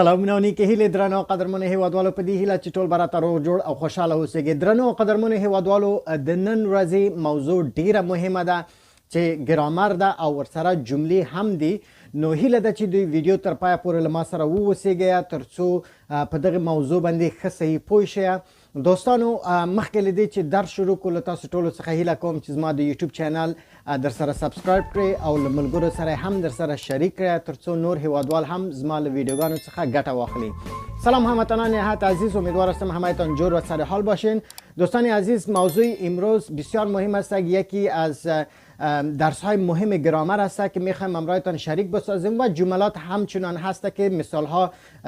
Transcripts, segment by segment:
سلامونه نیکه هیله درنو قدرمنو هیوادوالو په دې هیله چې ټول برات روغ جوړ او خوشاله اوسئ. درنو قدرمنو هیوادوالو د نن ورځې موضوع ډیره مهمه ده چې ګرامر ده او ورسره جملې هم دي. نو هیله ده چې دوی ویډیو تر پایه پورې له ما سره واوسئ ترڅو په دغه موضوع باندې ښه صحیح پوه شئ. دوستانو مخکې له دې چې درس شروع کړو له تاسو ټولو څخه هیله کوم چې زما د یوټیوب چینل در سره سبسکرایب کړئ او له ملګرو سره هم در سره شریک کړئ ترڅو نور هیوادوال هم زما له ویدیوگانو څخه ګټه واخلي. سلام هموطنان نهایت عزیز، امیدوار هستم همهتان جور و سر حال باشین. دوستان عزیز، موضوع امروز بسیار مهم است. یکی از درس های مهم گرامر است که میخوایم امرایتان شریک بسازیم و جملات همچنان هست که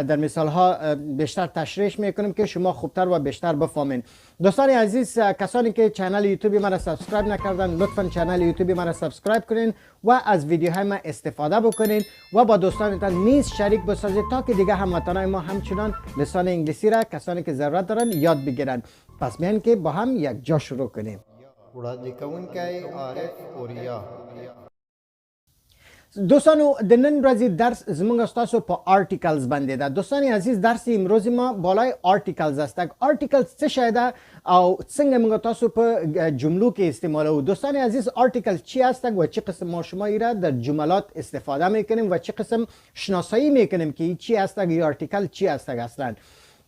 در مثال ها بیشتر تشریح میکنیم که شما خوبتر و بیشتر بفهمین. دوستان عزیز، کسانی که چنل یوتیوب ما را سابسکرایب نکردن لطفا چنل یوتیوب ما را سابسکرایب کنین و از ویدیوهای ما استفاده بکنین و با دوستانتان نیز شریک بسازید تا که دیگه هموطنان ما همچنان لسان انگلیسی را کسانی که ضرورت دارن یاد بگیرن. پس بیاین که با هم یک جا شروع کنیم. دوستانو د نن ورځې درس زموږ ستاسو په آرټیکلز باندې ده. دوستان عزیز، درس امروز ما بالای آرټیکلز است. آرټیکلز څه شی ده او څنګه موږ تاسو په جملو کې استعمالوو. دوستان عزیز، آرټیکل چی است و چه قسم ما شما را در جملات استفاده میکنیم و چه قسم شناسایی میکنیم که چی است یا آرټیکل چی است اصلا.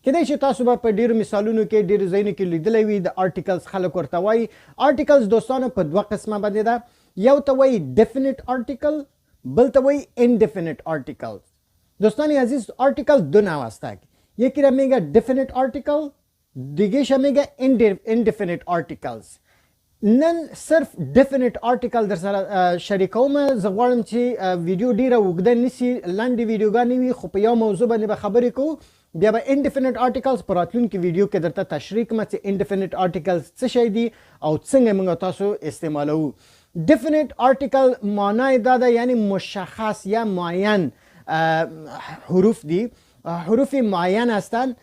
کله چې تاسو به په ډیرو مثالونو کې ډیرو ځایونو کې لیدلی وي د آرټیکلز خلک ورته وایي. آرټیکلز دوستانو په دوه قسمه باندې ده. یو ته وایي ډیفینیټ آرټیکل، بل ته وایي اینډیفینیټ آرټیکل. دوستان عزیز، آرټیکل دو نوع است. یکی را میگه ډیفینیټ آرټیکل، دیگهش میگه اینډیفینیټ آرټیکلز. نن صرف ډیفینیټ آرټیکل در سره شریکوم. زه غواړم چې ویډیو ډیره اوږده نسی، لنډې ویډیوګانې وي خو په یو موضوع باندې به خبرې کوو. بیا به اینډیفینیټ آرټیکلز په راتلونکي ویډیو کې درته تشریح کوم چې اینډیفینیټ آرټیکلز څه شی دي او څنګه موږ تاسو استعمالوو. ډیفینیټ آرټیکل معنای دا ده یعنی مشخص یا معین حروف دی. حروف معین هستند.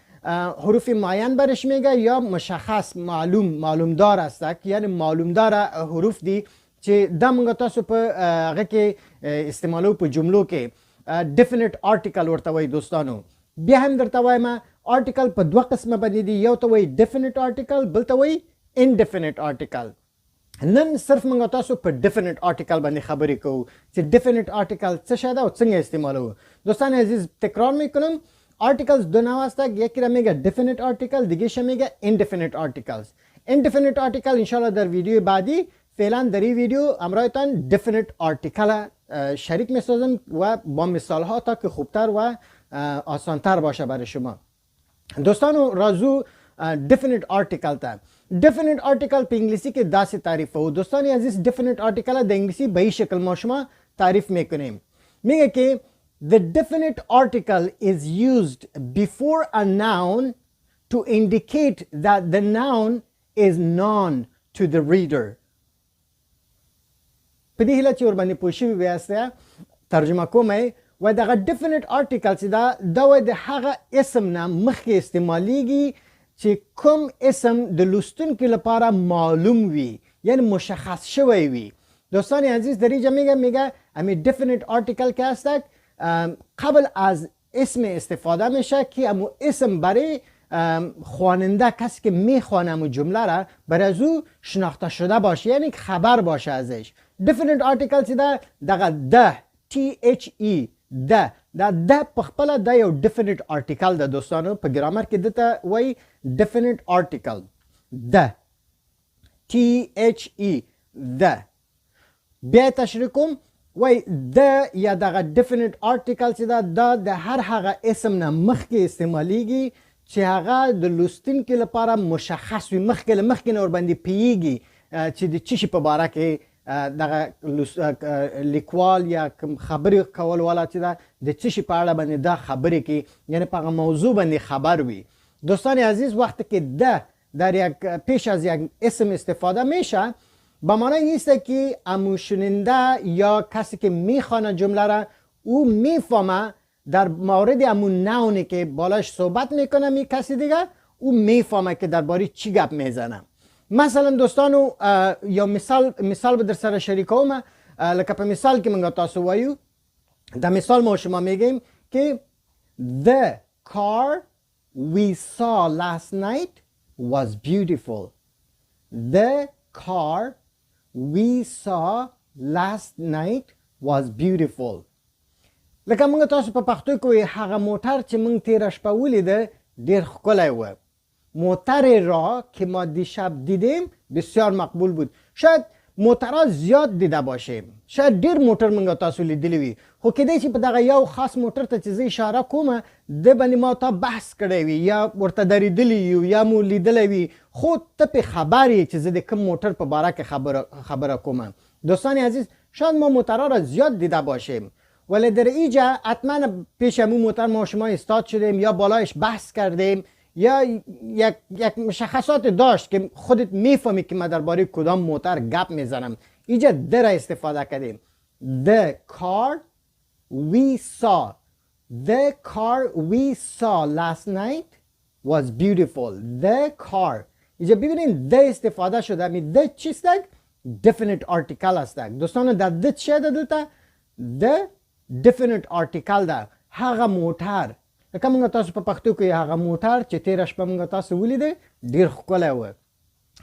حروف معین برش میگه یا مشخص معلومدار است، یعنی معلومدار حروف دی چې دا موږ تاسو په هغه کې استعمالوو په جملو کې. ډیفینیټ آرټیکل ورته وایي. دوستانو بیا هم درته وایم آرټیکل په دوه قسمه باندې دي. یو ته وایي ډیفینیټ آرټیکل، بل ته وایي اینډیفینیټ آرټیکل. نن صرف موږ تاسو په ډیفینیټ آرټیکل باندې خبرې کوو چې ډیفینیټ آرټیکل څه شی ده او څنګه استعمالوو. دوستان عزیز، تکرار میکنم، آرتیکلز دو نوع است. یکی را میگه definite article، دیگهش میگه indefinite articles. indefinite article انشالله در ویدیو بعدی. فعلا در این ویدیو امرایتان definite article شریک میسازم و با مثال ها تا که خوبتر و آسانتر باشه برای شما. دوستانو رازو definite article تا. definite article په انګلیسی کې داسې تعریف وو. دوستان عزیز، definite article د انګلیسی به این شکل ما شما تعریف میکنیم. میگه که the definite article is used before a noun to indicate that the noun is known to the reader. په دې هیله چې ورباندې پوه شوي ویاست ترجمه کوم و دغه definite article چې دا د هغه اسم نه مخکې استعمالیږي چې کوم اسم د لوستونکي لپاره معلوم وي، یعنی مشخص شوی وي. دوستان عزیز، در اینجا میگه امی definite article که است قبل از اسم استفاده میشه که امو اسم برای خواننده، کسی که میخوانه امو جمله را برای از او شناخته شده باشه، یعنی خبر باشه ازش. definite article چی ده؟ دقیقا ده THE ده ده پخپله ده یو definite article ده. دوستانو په گرامر کې دته وای definite article ده THE ده. بیا تشریح کوم وای د یا دغه definite article چې دا د هر هغه اسم نه مخکې استعمالیږي چې هغه د لوستونکي لپاره مشخص وي، مخکې نه ورباندې پوهیږي چې د څه شي په باره کې دغه لیکوال یا کوم خبرې کول والا چې دا د څه شي په اړه باندې دا خبرې کوي، یعنی په هغه موضوع باندې خبر وي. دوستان عزیز، وقتی که ده در یک پیش از یک اسم استفاده میشه با معنی نیست که امو شننده یا کسی که میخوانه جمله را او میفهمه در مورد امو نونی که بالاش صحبت میکنه می کسی دیگه او میفهمه که درباره چی گپ میزنه. مثلا دوستانو یا مثال به در سر شریکوم. لکه په مثال کې موږ تاسو وایو، دا مثال ما شما میگیم که The car we saw last night was beautiful. The car we saw last night was beautiful. لکه موږ تاسو په پښتو کې هغه موټر چې موږ تېره شپه ولیده ډېر ښکلی و. موتر را که ما دیشب دیدیم بسیار مقبول بود. شاید موترها زیاد دیده باشیم، شاید ډیر موټر موږ تاسو لیدلی وي، خو کېدای شي په دغه یو خاص موټر ته چې زه اشاره کوم د باندې ما تا بحث کړی وي یا ورته درېدلی یو یا مو لیدلی وي، خو ته پې خبر یې چې زه د کوم موټر په باره کې خبره کوم. دوستان عزیز، شاید ما موترها را زیاد دیده باشیم، ولی در اینجا حتما پیش همون موتر ما شما استاد شدیم یا بالایش بحث کردیم یا یک مشخصات داشت که خودت میفهمی که من درباره کدام موتر گپ میزنم. اینجا در استفاده کردیم. The car we saw. The car we saw last night was beautiful. The car. اینجا ببینید the استفاده شده. می the چیست؟ definite article است. دوستان در the چه دلتا؟ the definite article ده. هغه موتر. لکه موږ تاسو په پښتو کې هغه موټر چې تېره شپه موږ تاسو ولیده ډېر ښکلی و.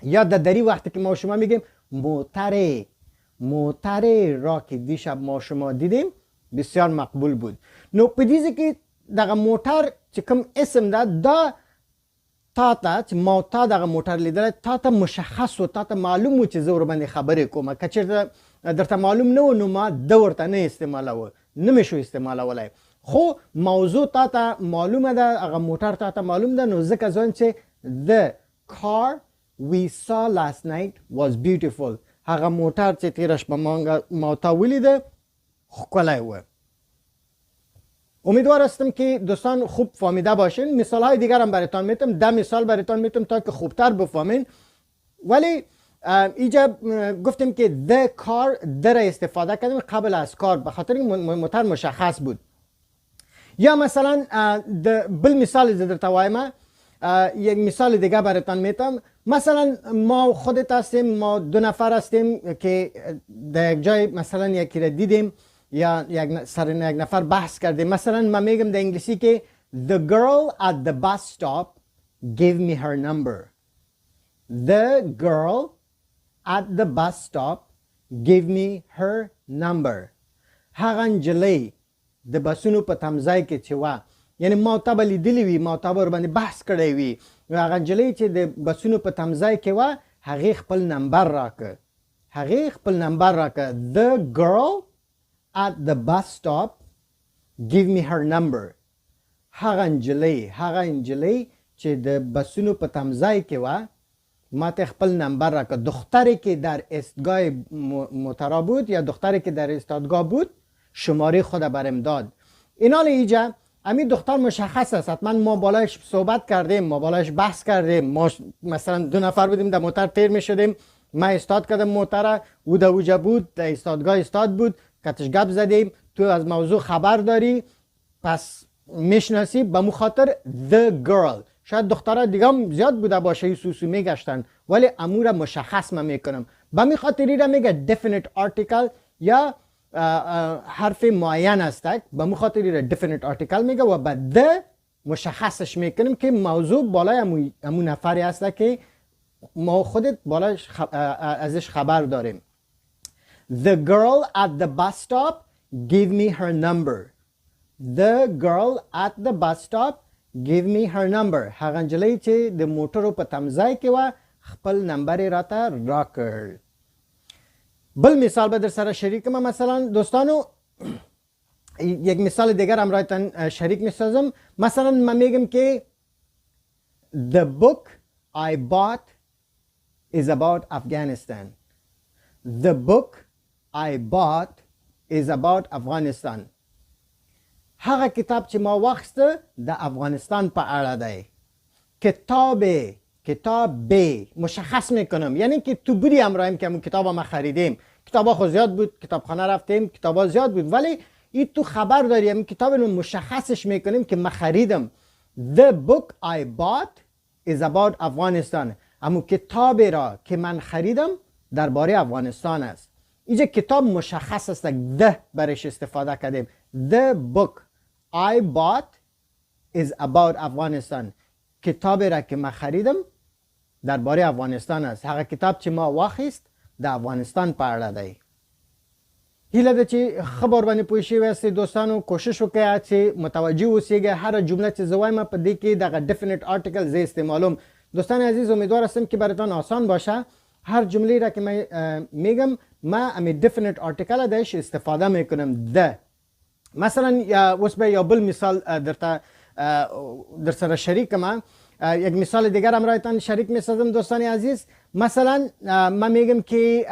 یا د دري وخت کې ما شما میگیم موتر را که دیشب ما شما دیدیم بسیار مقبول بود. نو په دې ځای کې دغه موټر چې کوم اسم ده دا تا ته چې ما تا دغه موټر لیدلی تا ته مشخص و، تا ته معلوم و چې زه ورباندې خبرې کوم. که چېرته درته معلوم نه و نو ما ده ورته نه استعمالوه، نه مې شو استعمالولی، خو موضوع تا ته معلومه ده، هغه موټر تا ته معلوم ده، نو ځکه ځان چې the car we saw last night was beautiful. هغه موټر چې تېره شپه ما تا ولیده ښکلی و. امیدوار هستم که دوستان خوب فهمیده باشین. مثال های دیگر هم براتان میتم، 10 مثال براتان میتم تا که خوبتر بفهمین. ولی اینجا گفتیم که the car در استفاده کردیم قبل از کار به خاطر این موتر مشخص بود. یا مثلا بل مثال زدر توایم، یک مثال دیگه براتان میتم. مثلا ما خودت هستیم، ما 2 نفر هستیم که در یک جای مثلا یکی را دیدیم یا سر یک نفر بحث کردیم. مثلا من میگم در انگلیسی که the girl at the bus stop gave me her number. The girl at the bus stop gave me her number. هغه نجلۍ د بسونو په تمځای کې چې وه، یعنی ما تا به لیدلي وي، ما تا به ورباندې بحث کړی وي، هغه نجلۍ چې د بسونو په تمځای کې وه هغې خپل نمبر راکړه. The girl at the bus stop give me her number. هغه نجلۍ چې د بسونو په تمځای کې وه ما ته خپل نمبر راکړه. دختری که در ایستگاه موترا بود یا دختری که در ایستادگاه بود شماره خود برم داد. اینال اینجا امی دختر مشخص است، حتما ما بالایش صحبت کردیم، ما بالایش بحث کردیم، ما مثلا 2 نفر بودیم در موتر تیر می شدیم، ما استاد کردم موتر، او در اوجا بود، در استادگاه استاد بود، کتش گپ زدیم، تو از موضوع خبر داری پس میشناسی. به مو خاطر the girl. شاید دخترها دیگه هم زیاد بوده باشه این سوسو میگشتن، ولی امور مشخص من میکنم. به می خاطری را میگه definite article یا حرف معین است. به مو خاطری را definite article میگه و بعد the مشخصش میکنیم که موضوع بالای امون نفری است که ما خودت بالایش ازش خبر داریم. The girl at the bus stop gave me her number. The girl at the bus stop gave me her number. هغه نجلۍ چې د موټرو په تمځای کې وه خپل نمبر یې راته راکړ. بل مثال به در سره شریکم. مثلا دوستانو یک مثال دیگر هم رایتان شریک میسازم. مثلا من میگم که The book I bought is about Afghanistan. The book I bought is about Afghanistan. هغه کتاب چې ما واخیسته د افغانستان په اړه دی. کتاب مشخص میکنم، یعنی که تو بودی امرایم که همون کتاب ما خریدیم. کتاب خود زیاد بود، کتابخانه رفتیم، کتاب زیاد بود، ولی این تو خبر داری همین کتاب رو مشخصش میکنیم که ما خریدم. The book I bought is about Afghanistan. همون کتابی را که من خریدم درباره افغانستان است. اینجا کتاب مشخص است، ده برش استفاده کردیم. The book I bought is about افغانستان. کتابی را که ما خریدم درباره افغانستان است. هغه کتاب چې ما واخیست د افغانستان په اړه دی. هیله ده چې خبر باندې پوه شوي یاستئ دوستانو. کوشش وکړئ چې متوجه اوسیږئ. هره جمله چې زه وایم په دې کې دغه definite article زه استعمالوم. دوستان عزیز امیدوار هستم که براتان آسان باشه. هر جمله را که من میگم ما امی definite article ازش استفاده میکنم. ده مثلا اوس به یا بل مثال در سر شریکم. یک مثال دیگر هم رایتان شریک میسازم دوستان عزیز. مثلا من میگم که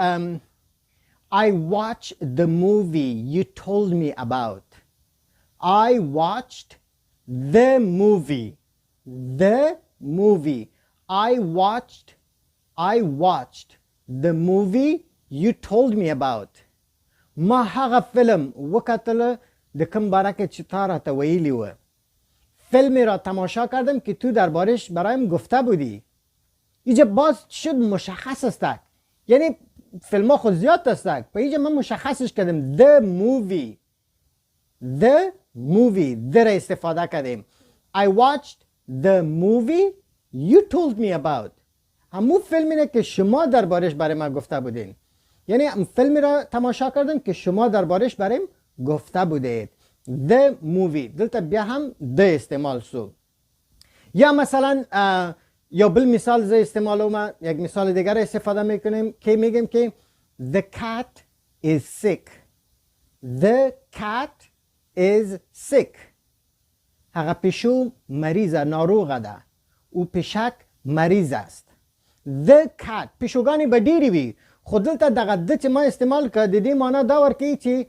I watched the movie you told me about. I watched the movie. The movie. I watched the movie you told me about. ما هغه فیلم وکتل د کوم باره کې چې تا راته ویلي و. فیلمی را تماشا کردم که تو دربارش برایم گفته بودی. اینجا باز شد مشخص است. یعنی فیلم ها خود زیاد است. به اینجا من مشخصش کردم. The movie. The movie. در استفاده کردیم. I watched the movie you told me about. همون فیلمی نه که شما دربارش برای من گفته بودین. یعنی فیلمی را تماشا کردم که شما دربارش برایم گفته بودید. The movie. دلتا بیا هم the استعمال سو. یا مثلا یا بل مثال زی استعمالوم. یک مثال دیگر استفاده میکنیم که میگیم که The cat is sick. The cat is sick. هغه پیشو مریضه، ناروغه ده. او پیشک مریض است. The cat. پیشوگانی به ډیری وي. خو دلته دغه د چې ما استعمال کړ د دې معنا دا ورکوي چې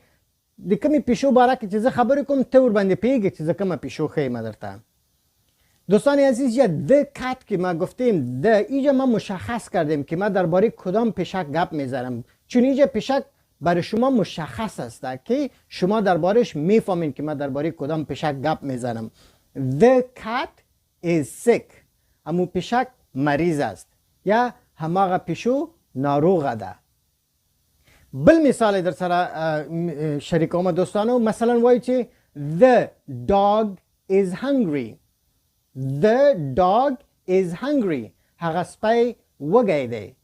د کومې پیشو باره کې چې زه خبرې کوم ته ورباندې پوهېږې چې زه کومه پیشو ښیم درته. دوستان عزیز یا the cat که ما گفتیم اینجا ما مشخص کردیم که ما درباره کدام پیشک گپ میزنم. چون اینجا پیشک برای شما مشخص است که شما دربارش میفهمین که ما درباره کدام پیشک گپ میزنم. The cat is sick. همون پیشک مریض است یا هماغه پیشو ناروغه ده. بل مثال در سر شریکوم دوستانو. مثلا وای چه The dog is hungry. The dog is hungry. هغه سپی وږی دی.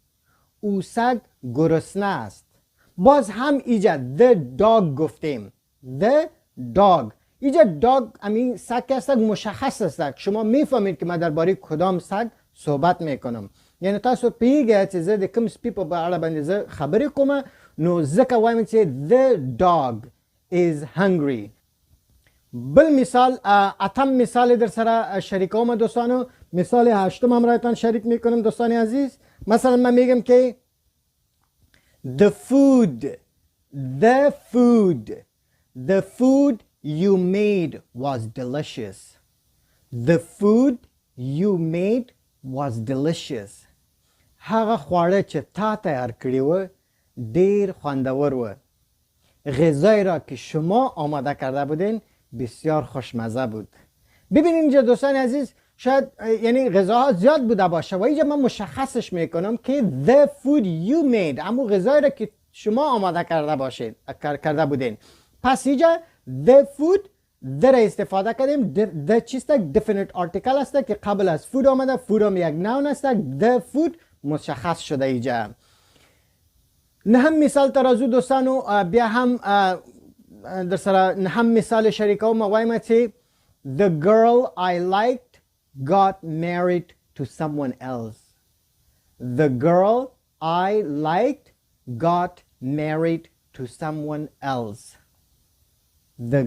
او سگ گرسنه است. باز هم ایجا the dog گفتیم. The dog. ایجا dog همین سگ که سگ مشخص است. شما میفهمید که من درباره کدام سگ صحبت میکنم. یعنی تاسو پیږئ چې زه د کوم سپي په اړه باندې زه خبرې کوم نو ځکه وایم چې the dog is hungry. بل مثال اتم مثال در سره شریکوم دوستانو. مثال هشتم هم رایتان شریک میکنم دوستان عزیز. مثلا من میگم که the food you made was delicious. The food you made was delicious. هغه خواړه چې تا تیار کړی و ډیر خوندور و. غذایی را که شما آماده کرده بودین بسیار خوشمزه بود. ببینید اینجا دوستان عزیز شاید یعنی غذاها زیاد بوده باشه و اینجا من مشخصش میکنم که the food you made همون غذایی را که شما آماده کرده بودین. پس اینجا the food در استفاده کردیم. the چیست definite article است که قبل از food آمده. food هم یک noun است. the food مشخص شده اینجا. نهم مثال ترازو دوستانو بیا هم در سر نهم مثال شریکو ما وایم چی the girl I liked got married to someone else. The girl I liked got married to someone else. The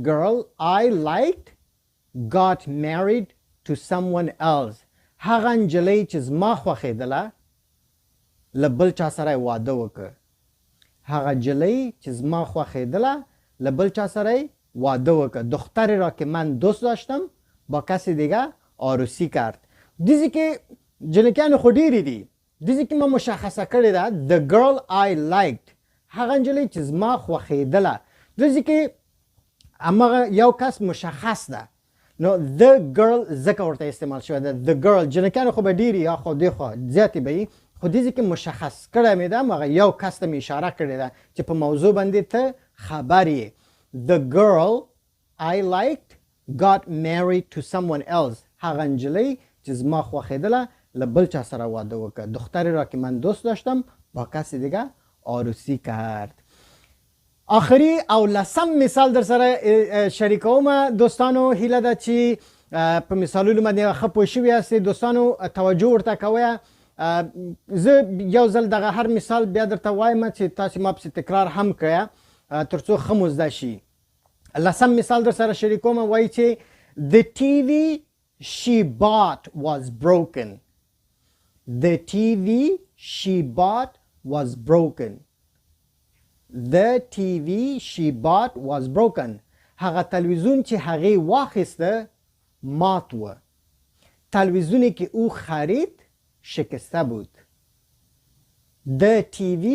girl I liked got married to someone else. هغه نجلۍ چې زما خوښېدله له بل چا سره واده وکړ. هغه نجلۍ چې زما خوښېدله له بل چا سره واده وکړ. دختری را که من دوست داشتم با کسی دیگه عروسی کرد. دیزی که جنکیان خو ډیرې دي. دیزی که ما مشخصه کړې ده the girl I liked هغه نجلۍ چې زما خوښېدله. دیزی که هماغه یو کس مشخص ده نو the girl ځکه ورته استعمال شوی ده. the girl جنکیان خو به ډیرې یا خو دی خو زیاتې به وي خو دیزی که مشخص کړی مې ده هغه یو کس ته مې اشاره کړې ده چې په موضوع باندې ته خبر یې. the girl I liked got married to someone else. هغه نجلی چې زما خوښېدله له بل چا سره واده وکړ. دختری را که من دوست داشتم با کسی دیگه عروسی کرد. آخری او لسم مثال در سره شریکوم دوستانو. هیله ده چې په مثالونو باندې ښه پوه شوي یاستې. دوستانو توجه ورته کوئ. زه یو ځل دغه هر مثال بیا درته وایم چې تاسې ما پسې تکرار هم کړئ تر څو ښه مو زده شي. لسم مثال در سره شریکوم. وایي چې The TV she bought was broken. The TV she bought was broken. The TV she bought was broken. هغه تلویزیون چې هغې واخیسته مات و. تلویزیونی که او خرید شکسته بود. The TV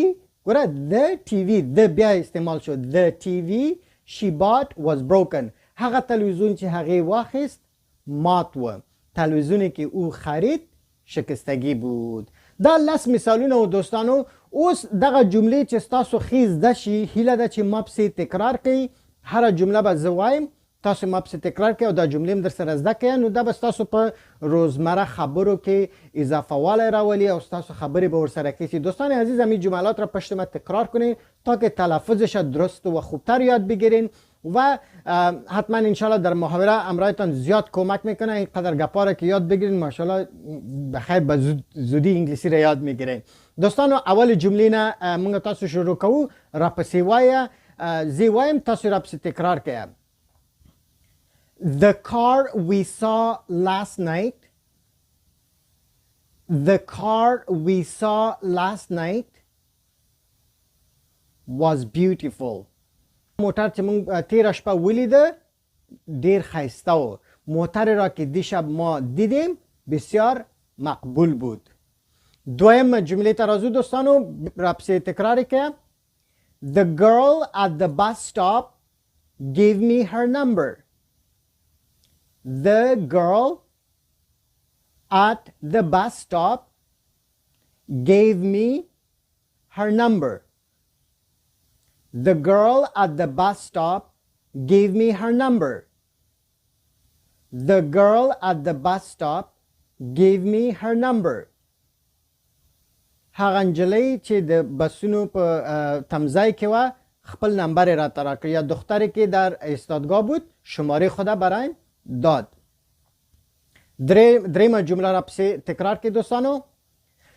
ګوره the TV د بیا استعمال شد. The TV she bought was broken. هغه تلویزیون چې هغې واخیست مات و. تلویزیونی که او خرید شکستگی بود. دا لس مثالونه و دوستانو. اوس دغه جملې چې ستاسو ښې زده شي هیله ده چې ما پسې تکرار کړئ. هره جمله به زه وایم تاسو ما پسې تکرار کړئ او دا جملې هم در سره زده کړئ. نو دا به ستاسو په روزمره خبرو کې اضافه والی راولي او ستاسو خبرې به ورسره کشي. دوستان عزیز همین جملات را پشت من تکرار کنید تا که تلفظش درست و خوبتر یاد بگیرین و حتما انشالله در محاوره امرایتان زیاد کمک میکنه. اینقدر گپا را که یاد بگیرین ماشاءالله بخیر به زودی انگلیسی را یاد میگیرین. دوستانو اول جمله نه موږ تاسو شروع کوو. را پسې وایه زی وایم تاسو را پسې تکرار کړئ. The car we saw last night. The car we saw last night was beautiful. موټر چې موږ تیره شپه ولیده ډیر ښایسته و. موټر را که دیشب ما دیدیم بسیار مقبول بود. دویم جمله ترازو دوستانو را پسې تکرار کړئ. The girl at the bus stop gave me her number. The girl at the bus stop gave me her number. The girl at the bus stop gave me her number. The girl at the bus stop gave me her number. هغه نجلۍ چې د بسونو په تمځای کې وه خپل نمبر یې راته راکړ. یا دختری که در ایستادگاه بود شماره خود برایم داد. دریمه جمله را پسې تکرار کې دوستانو.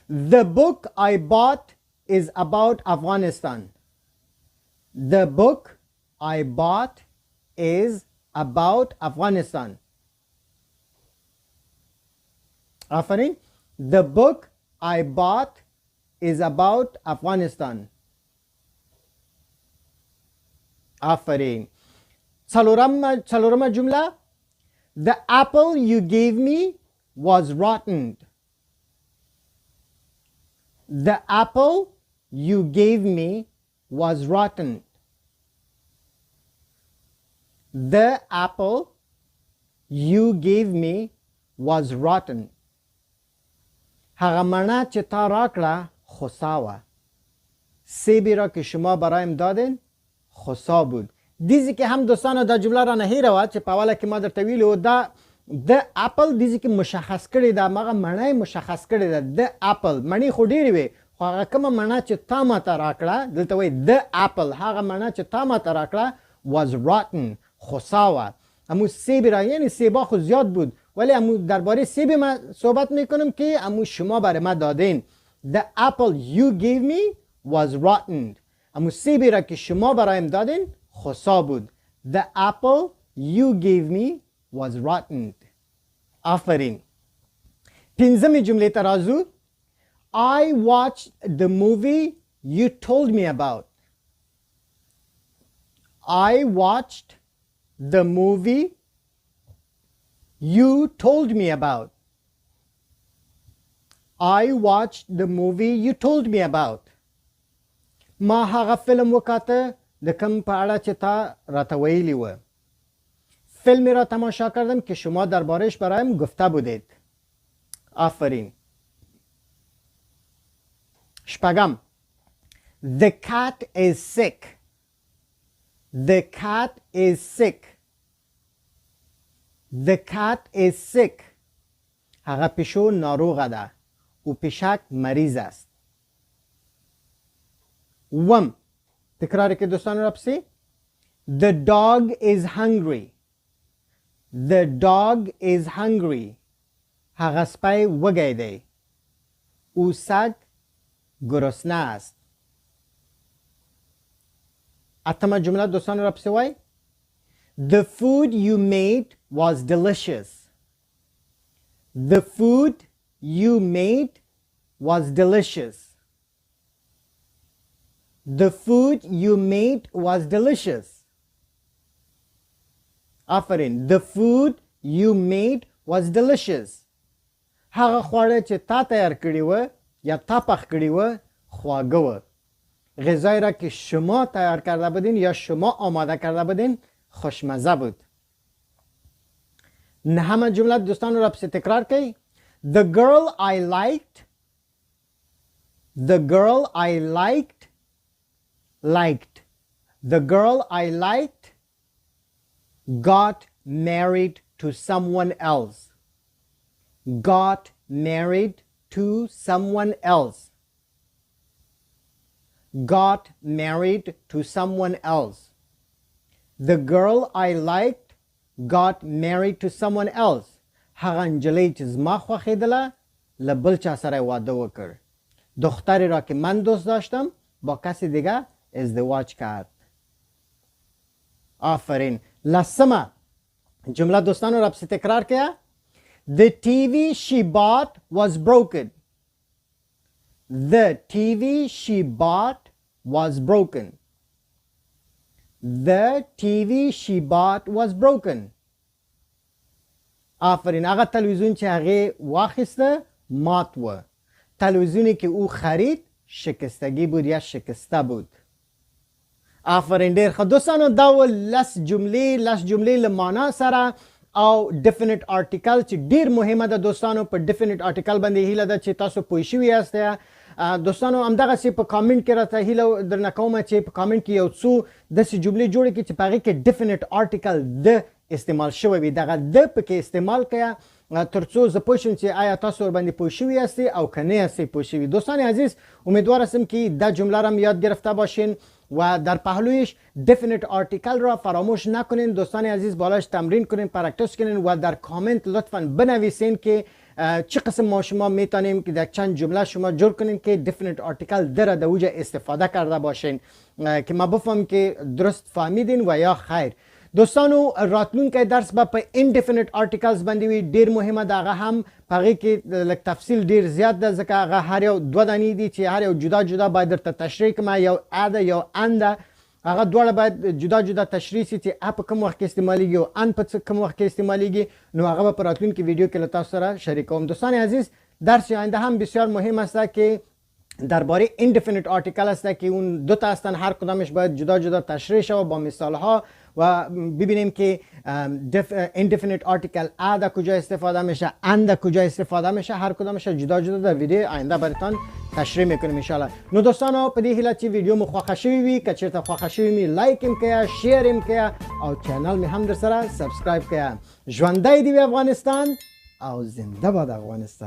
The book I bought is about Afghanistan. The book I bought is about Afghanistan. آفرین. The book I bought is about Afghanistan. آفرین. څلورمه جمله. The apple you gave me was rotten. The apple you gave me was rotten. The apple you gave me was rotten. هغه مڼه چې تا راکړه خسا وه. سیبی را که شما برایم دادین خسا بود. دیزی که هم دوستانو دا جمله را نهیره وه چې په اوله کې ما درته ویلي و. دا د اپل دیزی که مشخص کړې ده مغه مڼه مشخص کړې ده. د اپل مڼې خو ډېرې وې خو هغه کومه مڼه چې تا ماته راکړه دلته وایي د اپل هغه مڼه چې تا ماته راکړه was rotten خسا وه. امو سیب را یعنی سیبا خو زیاد بود ولی امو درباره سیب ما صحبت میکنم که امو شما برای ما دادین. The apple you gave me was rotten. امو سیبی را که شما برایم دادین خسا بود. The apple you gave me was rotten. آفرین. پنځمې جملې ترازو. I watched the movie you told me about. I watched the movie you told me about. I watched the movie you told me about. ما هغه فیلم وکاته د کم په اړه چې تا راته ویلی و. فیلمی را تماشا کردم که شما دربارش برایم گفته بودید. آفرین. شپږم. The cat is sick. The cat is sick. The cat is sick. هغه پیشو ناروغه ده. او پیشک مریض است. وم تکرار که دوستان را پسی. The dog is hungry. The dog is hungry. هغه سپی وږی دی. او سگ گرسنه است. اتمه جمله دوستان را پسی وای. The food you made was delicious. The food you made was delicious. The food you made was delicious. آفرین. The food you made was delicious. هغه خواړه چې تا تیار کړی و یا تا پخ کړی و خواږه و. غذایی را که شما تیار کرده بودین یا شما آماده کرده بودین خوشمزه بود. نهم جمله دوستان را پس تکرار کی. The girl I liked. The girl I liked. The girl I liked got married to someone else. Got married to someone else. Got married to someone else. The girl I liked got married to someone else. هغه نجلۍ چې زما خوښېدله له بل چا سره واده وکړ. دختری را که من دوست داشتم با کسی دیگه ازدواج کرد. آفرین. لسمه جمله دوستانو را پسی تکرار کیا. The TV she bought was broken. The TV she bought was broken. The TV she bought was broken. آفرین. هغه تلویزیون چې هغه واخیسته مات و. تلویزیونی که او خرید شکستگی بود یا شکسته بود. آفرین. ډیر ښه دوستانو دا و لس جملې له معنا سره او definite article چې ډیر مهمه ده دوستانو. په definite article باندې هیله ده چې تاسو پوه شوي یاست. دوستانو همدغسې په کامنټ کې راته هیله درنه کومه چې په کامنټ کې یو څو داسې جملې جوړې کړي چې په هغې کې definite article د استعمال شوی وي. دغه د پکې استعمال کړه تر څو زه پوه شم چې آیا تاسو ورباندې پوه شوي یاستید او که نه یاستید پوه شوي. دوستان عزیز امیدوار هستم که در جمله را یاد گرفته باشین و در پهلویش definite article را فراموش نکنین. دوستان عزیز بالاش تمرین کنین، پرکتیس کنین و در کامنت لطفاً بنویسین که چه قسم ما شما میتونیم که در چند جمله شما جور کنین که definite article در اوجه استفاده کرده باشین که ما بفهم که درست فهمیدین و یا خیر. دوستانو راتلونکی درس به په indefinite articles باندې وي. ډیر مهمه ده. هغه هم په هغې کې لږ تفصیل ډیر زیات ده ځکه هغه هر یو دوه دانې دي چې هر یو جدا جدا باید درته تشریح کړم. یو ا ده یو ان ده. هغه دواړه باید جدا جدا تشریح شي چې ا په کوم وخت کې استعمالیږي او ان په کوم وخت کې استعمالیږي. نو هغه به په راتلونکي ویډیو کې له تاسو سره شریکوم. دوستان عزیز درس آینده هم بسیار مهم است که درباره indefinite article است که اون دو تا هستن. هر کدامش باید جدا جدا تشریح شود با مثال ها و ببینیم که indefinite article ا کجا استفاده میشه، ان کجا استفاده میشه. هر کدامش جدا جدا در ویدیو آینده براتون تشریح میکنیم ان شاء الله. نو دوستانو په دې هیله چې ویډیو مو خوښه شوی وي که چیرته خوښه شوی می لایک هم کړئ، شیر هم کړئ او چینل می هم در سره سبسکرایب کړئ. ژوندی دی افغانستان او زنده باد افغانستان.